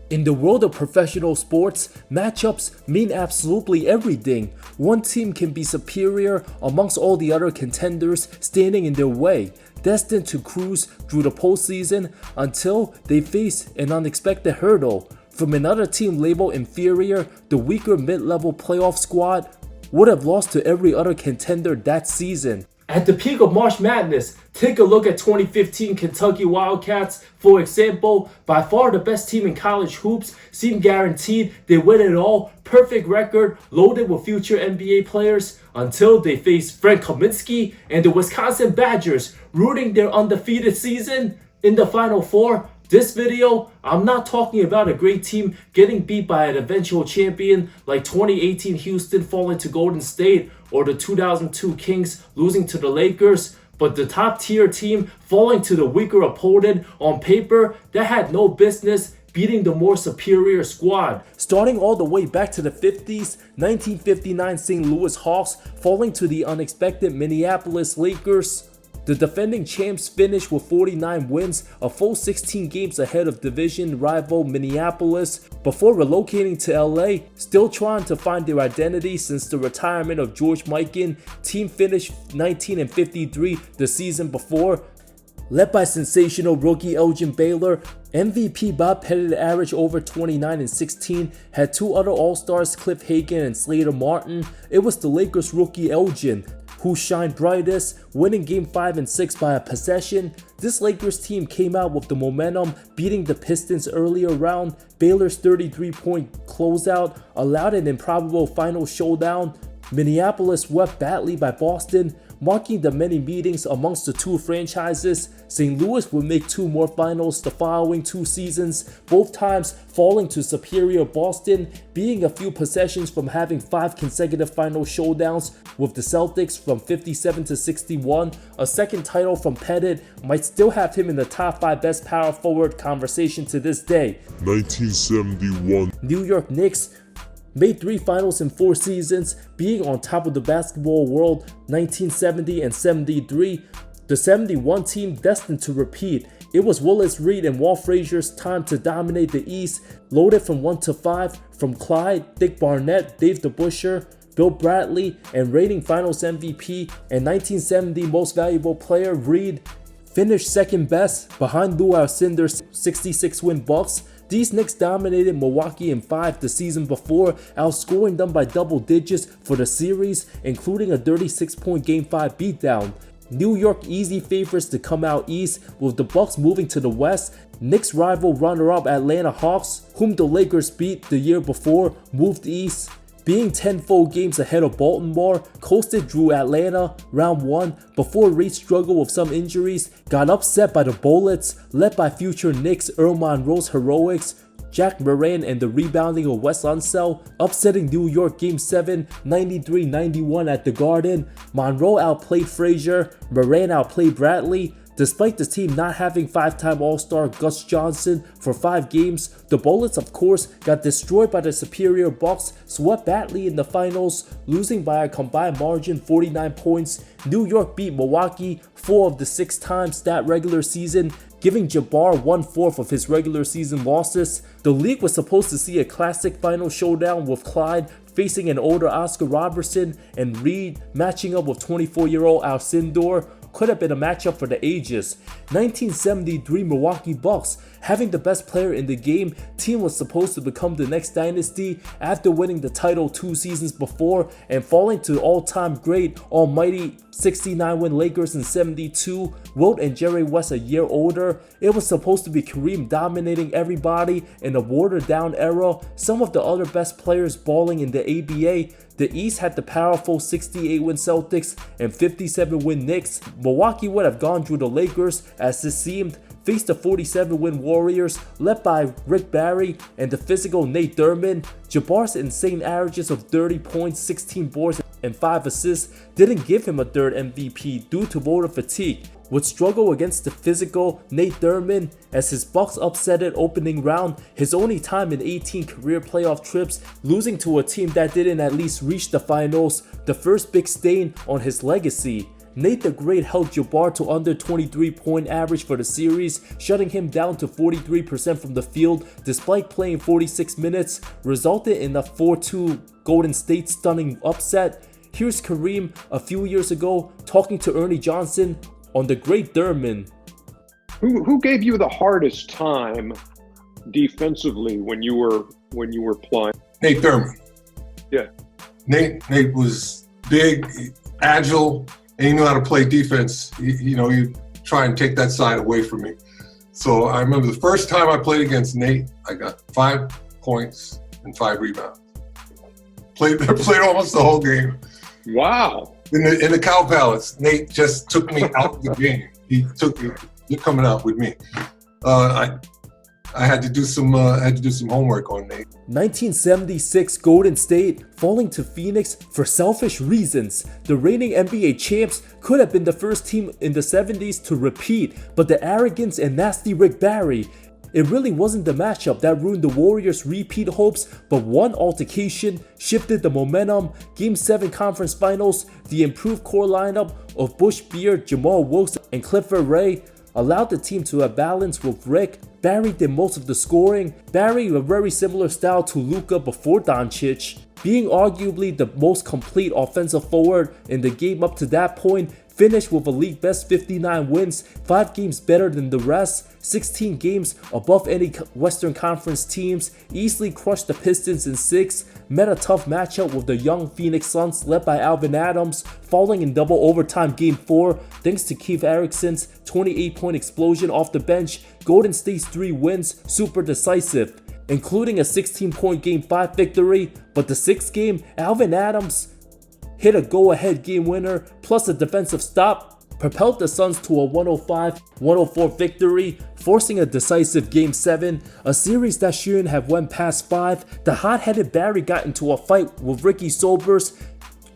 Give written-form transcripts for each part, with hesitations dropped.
In the world of professional sports, matchups mean absolutely everything. One team can be superior amongst all the other contenders standing in their way, destined to cruise through the postseason until they face an unexpected hurdle. From another team labeled inferior, the weaker mid-level playoff squad would have lost to every other contender that season. At the peak of March Madness, take a look at 2015 Kentucky Wildcats. For example, by far the best team in college hoops, seemed guaranteed they win it all, perfect record, loaded with future NBA players, until they faced Frank Kaminsky and the Wisconsin Badgers, rooting their undefeated season in the Final Four. This video, I'm not talking about a great team getting beat by an eventual champion like 2018 Houston falling to Golden State or the 2002 Kings losing to the Lakers, but the top tier team falling to the weaker opponent on paper that had no business beating the more superior squad. Starting all the way back to the 50s, 1959 St. Louis Hawks falling to the unexpected Minneapolis Lakers. The defending champs finished with 49 wins, a full 16 games ahead of division rival Minneapolis, before relocating to LA, still trying to find their identity since the retirement of George Mikan. Team finished 19-53 the season before. Led by sensational rookie Elgin Baylor, MVP Bob Pettit averaged over 29 and 16, had two other All-Stars Cliff Hagan and Slater Martin. It was the Lakers rookie Elgin who shined brightest, winning Game 5 and 6 by a possession. This Lakers team came out with the momentum, beating the Pistons earlier round. Baylor's 33-point closeout allowed an improbable final showdown. Minneapolis swept badly by Boston, marking the many meetings amongst the two franchises. St. Louis would make two more finals the following two seasons, both times falling to superior Boston, being a few possessions from having 5 consecutive final showdowns with the Celtics from 57-61. A second title from Pettit might still have him in the top 5 best power forward conversation to this day. 1971 New York Knicks made 3 finals in 4 seasons, being on top of the basketball world 1970 and 73. The 71 team destined to repeat. It was Willis Reed and Walt Frazier's time to dominate the East, loaded from 1 to 5 from Clyde, Dick Barnett, Dave DeBusschere, Bill Bradley, and reigning Finals MVP and 1970 Most Valuable Player Reed finished second best behind Lou Alcindor's 66-win Bucks. These Knicks dominated Milwaukee in 5 the season before, outscoring them by double digits for the series, including a 36-point Game 5 beatdown. New York easy favorites to come out east, with the Bucks moving to the west. Knicks rival runner-up Atlanta Hawks, whom the Lakers beat the year before, moved east. Being 10 full games ahead of Baltimore, coasted through Atlanta round 1 before Reed struggled with some injuries, got upset by the Bullets, led by future Knicks Earl Monroe's heroics, Jack Moran and the rebounding of Wes Unseld, upsetting New York Game 7 93-91 at the Garden. Monroe outplayed Frazier, Moran outplayed Bradley. Despite the team not having 5-time All-Star Gus Johnson for 5 games, the Bullets of course got destroyed by the superior Bucks, swept badly in the finals, losing by a combined margin 49 points. New York beat Milwaukee 4 of the 6 times that regular season, giving Jabbar 1/4 of his regular season losses. The league was supposed to see a classic final showdown with Clyde facing an older Oscar Robertson and Reed matching up with 24-year-old Alcindor. Could have been a matchup for the ages. 1973 Milwaukee Bucks, having the best player in the game, team was supposed to become the next dynasty after winning the title 2 seasons before and falling to all-time great almighty 69-win Lakers in 72, Wilt and Jerry West a year older. It was supposed to be Kareem dominating everybody in a watered-down era, some of the other best players balling in the ABA. The East had the powerful 68-win Celtics and 57-win Knicks. Milwaukee would have gone through the Lakers as it seemed, faced the 47-win Warriors led by Rick Barry and the physical Nate Thurmond. Jabbar's insane averages of 30 points, 16 boards, and 5 assists didn't give him a third MVP due to voter fatigue. Would struggle against the physical Nate Thurmond as his Bucks upset it opening round, his only time in 18 career playoff trips, losing to a team that didn't at least reach the finals, the first big stain on his legacy. Nate the Great held Jabbar to under 23-point average for the series, shutting him down to 43% from the field despite playing 46 minutes, resulted in a 4-2 Golden State stunning upset. Here's Kareem a few years ago talking to Ernie Johnson on the Great Thurman. Who gave you the hardest time defensively when you were playing? Nate Thurman. Yeah. Nate was big, agile, and he knew how to play defense. He'd try and take that side away from me. So I remember the first time I played against Nate, I got 5 points and 5 rebounds. Played almost the whole game. Wow. In the Cow Palace, Nate just took me out of the game. You're coming out with me. I had to do some homework on Nate. 1976 Golden State falling to Phoenix for selfish reasons. The reigning NBA champs could have been the first team in the 70s to repeat, but the arrogance and nasty Rick Barry. It really wasn't the matchup that ruined the Warriors' repeat hopes, but one altercation shifted the momentum. Game 7 conference finals, the improved core lineup of Bush Beard, Jamal Wilkes, and Clifford Ray allowed the team to have balance with Rick. Barry did most of the scoring. Barry, a very similar style to Luka before Doncic, being arguably the most complete offensive forward in the game up to that point, finished with a league best 59 wins, 5 games better than the rest, 16 games above any Western Conference teams, easily crushed the Pistons in 6, met a tough matchup with the young Phoenix Suns led by Alvin Adams, falling in double overtime game 4 thanks to Keith Erickson's 28-point explosion off the bench. Golden State's 3 wins, super decisive, including a 16-point game 5 victory, but the 6th game, Alvin Adams hit a go-ahead game winner plus a defensive stop, propelled the Suns to a 105-104 victory, forcing a decisive Game 7, a series that shouldn't have went past 5. The hot-headed Barry got into a fight with Ricky Sobers.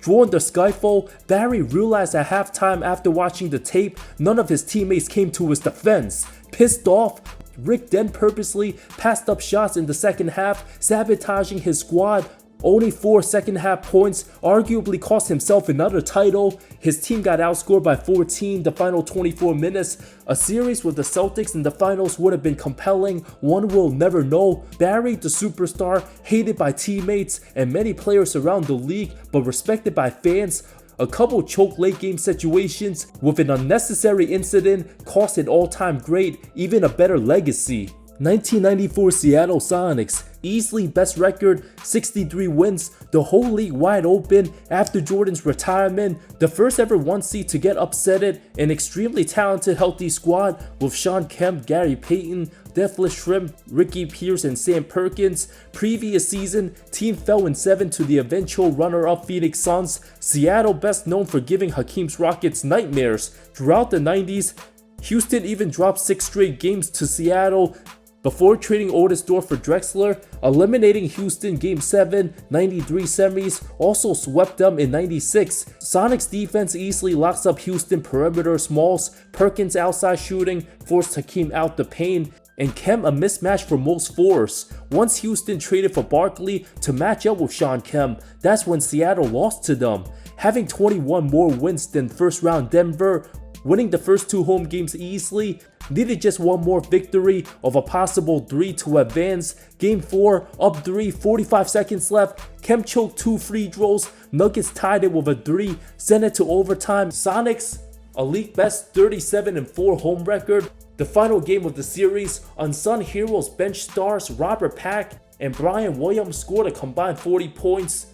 During the skyfall, Barry realized at halftime after watching the tape, none of his teammates came to his defense. Pissed off, Rick then purposely passed up shots in the second half, sabotaging his squad. Only 4 second half points, arguably cost himself another title. His team got outscored by 14 the final 24 minutes. A series with the Celtics in the finals would have been compelling. One will never know. Barry, the superstar, hated by teammates and many players around the league, but respected by fans. A couple choke late game situations with an unnecessary incident cost an all-time great even a better legacy. 1994 Seattle Sonics, easily best record, 63 wins, the whole league wide open after Jordan's retirement, the first ever 1 seed to get upsetted, an extremely talented healthy squad with Shawn Kemp, Gary Payton, Deathless Shrimp, Ricky Pierce, and Sam Perkins. Previous season, team fell in 7 to the eventual runner-up Phoenix Suns. Seattle best known for giving Hakeem's Rockets nightmares. Throughout the 90s, Houston even dropped 6 straight games to Seattle before trading Otisdorf for Drexler, eliminating Houston Game 7, 93 semis, also swept them in 96. Sonics defense easily locks up Houston perimeter smalls, Perkins outside shooting forced Hakeem out the paint, and Kemp a mismatch for most fours. Once Houston traded for Barkley to match up with Shawn Kemp, that's when Seattle lost to them. Having 21 more wins than first round Denver, winning the first 2 home games easily, needed just 1 more victory of a possible 3 to advance. Game 4, up 3, 45 seconds left. Kemp choked 2 free throws. Nuggets tied it with a 3, sent it to overtime. Sonics, a league best 37-4 home record. The final game of the series, Unsung Heroes bench stars Robert Pack and Brian Williams scored a combined 40 points.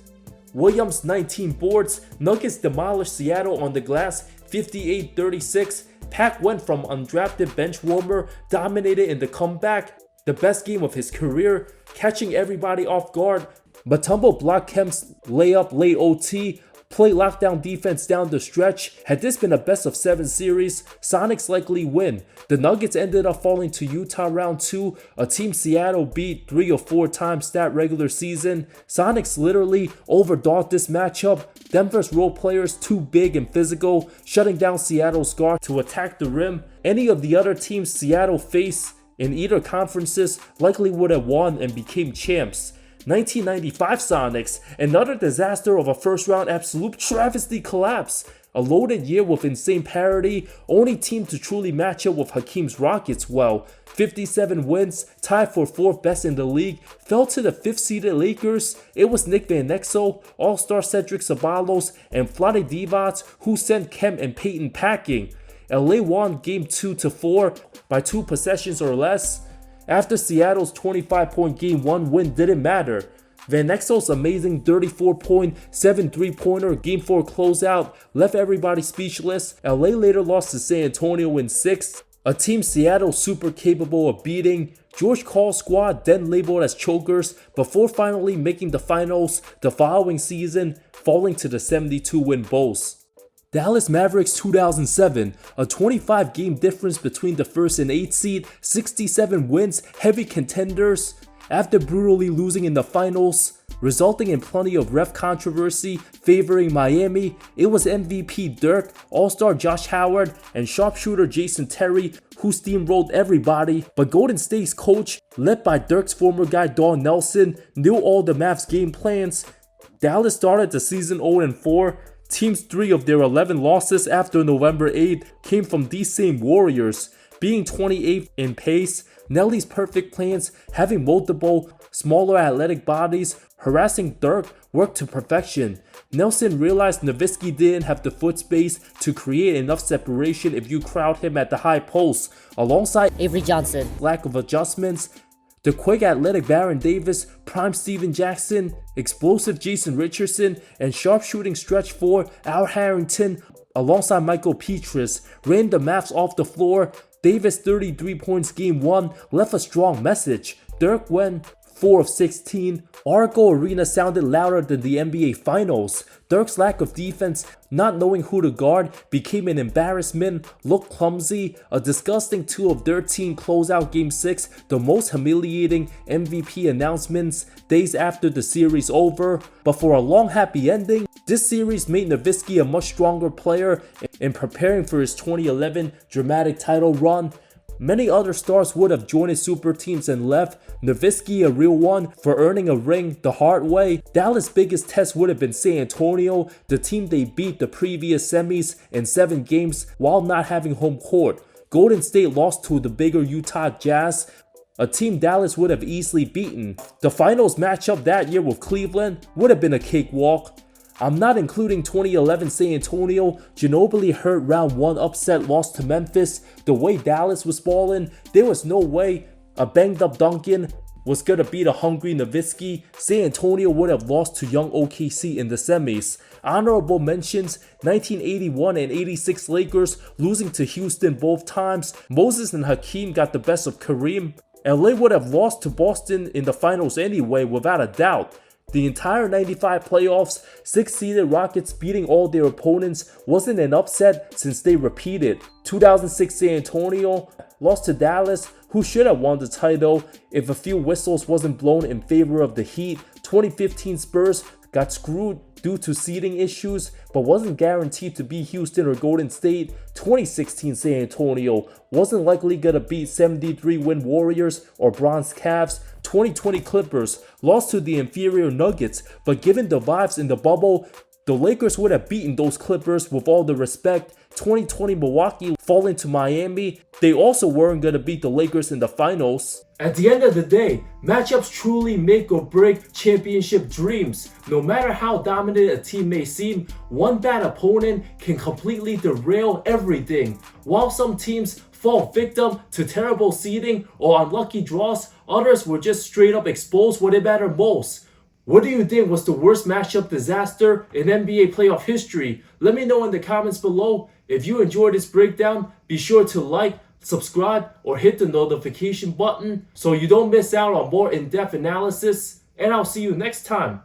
Williams 19 boards. Nuggets demolished Seattle on the glass 58-36. Pack went from undrafted bench warmer, dominated in the comeback, the best game of his career, catching everybody off guard. Mutombo blocked Kemp's layup late OT, played lockdown defense down the stretch. Had this been a best of 7 series, Sonics likely win. The Nuggets ended up falling to Utah round 2, a team Seattle beat 3 or 4 times that regular season. Sonics literally overdogged this matchup. Denver's role players too big and physical, shutting down Seattle's guard to attack the rim. Any of the other teams Seattle faced in either conferences likely would have won and became champs. 1995 Sonics, another disaster of a first round absolute travesty collapse. A loaded year with insane parity, only team to truly match up with Hakeem's Rockets well. 57 wins, tied for 4th best in the league, fell to the 5th seeded Lakers. It was Nick Van Exel, All-Star Cedric Ceballos, and Vlade Divac who sent Kem and Peyton packing. LA won Game 2-4 by 2 possessions or less. After Seattle's 25-point Game 1 win didn't matter. Van Exel's amazing 34-point, 7 3-pointer Game 4 closeout left everybody speechless. LA later lost to San Antonio in 6, a team Seattle super capable of beating. George Karl's squad then labeled as chokers before finally making the finals the following season, falling to the 72-win Bulls. Dallas Mavericks 2007, a 25-game difference between the 1st and 8th seed, 67 wins, heavy contenders. After brutally losing in the finals, resulting in plenty of ref controversy favoring Miami, it was MVP Dirk, All-Star Josh Howard, and sharpshooter Jason Terry who steamrolled everybody, but Golden State's coach, led by Dirk's former guy Don Nelson, knew all the Mavs' game plans. Dallas started the season 0-4. Teams 3 of their 11 losses after November 8th came from these same Warriors, being 28th in pace. Nelly's perfect plans, having multiple, smaller athletic bodies, harassing Dirk, worked to perfection. Nelson realized Nowitzki didn't have the foot space to create enough separation if you crowd him at the high post. Alongside Avery Johnson, lack of adjustments, the quick athletic Baron Davis, prime Steven Jackson, explosive Jason Richardson, and sharpshooting stretch 4 Al Harrington, alongside Michael Petrus, ran the Mavs off the floor. Davis' 33 points Game 1 left a strong message. Dirk went 4 of 16. Arco Arena sounded louder than the NBA Finals. Dirk's lack of defense, not knowing who to guard, became an embarrassment, looked clumsy, a disgusting 2 of 13 closeout Game 6, the most humiliating MVP announcements days after the series over. But for a long happy ending, this series made Nowitzki a much stronger player in preparing for his 2011 dramatic title run. Many other stars would have joined his super teams and left. Nowitzki a real one for earning a ring the hard way. Dallas' biggest test would have been San Antonio, the team they beat the previous semis in 7 games while not having home court. Golden State lost to the bigger Utah Jazz, a team Dallas would have easily beaten. The finals matchup that year with Cleveland would have been a cakewalk. I'm not including 2011 San Antonio, Ginobili hurt round 1 upset loss to Memphis. The way Dallas was balling, there was no way a banged up Duncan was gonna beat a hungry Nowitzki. San Antonio would have lost to young OKC in the semis. Honorable mentions, 1981 and 86 Lakers losing to Houston both times. Moses and Hakeem got the best of Kareem. LA would have lost to Boston in the finals anyway, without a doubt. The entire 95 playoffs, 6-seeded Rockets beating all their opponents wasn't an upset since they repeated. 2006 San Antonio lost to Dallas, who should have won the title if a few whistles wasn't blown in favor of the Heat. 2015 Spurs got screwed due to seeding issues, but wasn't guaranteed to beat Houston or Golden State. 2016 San Antonio wasn't likely gonna beat 73-win Warriors or bronze Cavs. 2020 Clippers lost to the inferior Nuggets, but given the vibes in the bubble, the Lakers would have beaten those Clippers with all the respect. 2020 Milwaukee falling to Miami, they also weren't gonna beat the Lakers in the finals. At the end of the day, matchups truly make or break championship dreams. No matter how dominant a team may seem, one bad opponent can completely derail everything. While some teams fall victim to terrible seeding or unlucky draws, others were just straight up exposed when it mattered most. What do you think was the worst matchup disaster in NBA playoff history? Let me know in the comments below. If you enjoyed this breakdown, be sure to like, subscribe, or hit the notification button so you don't miss out on more in-depth analysis. And I'll see you next time.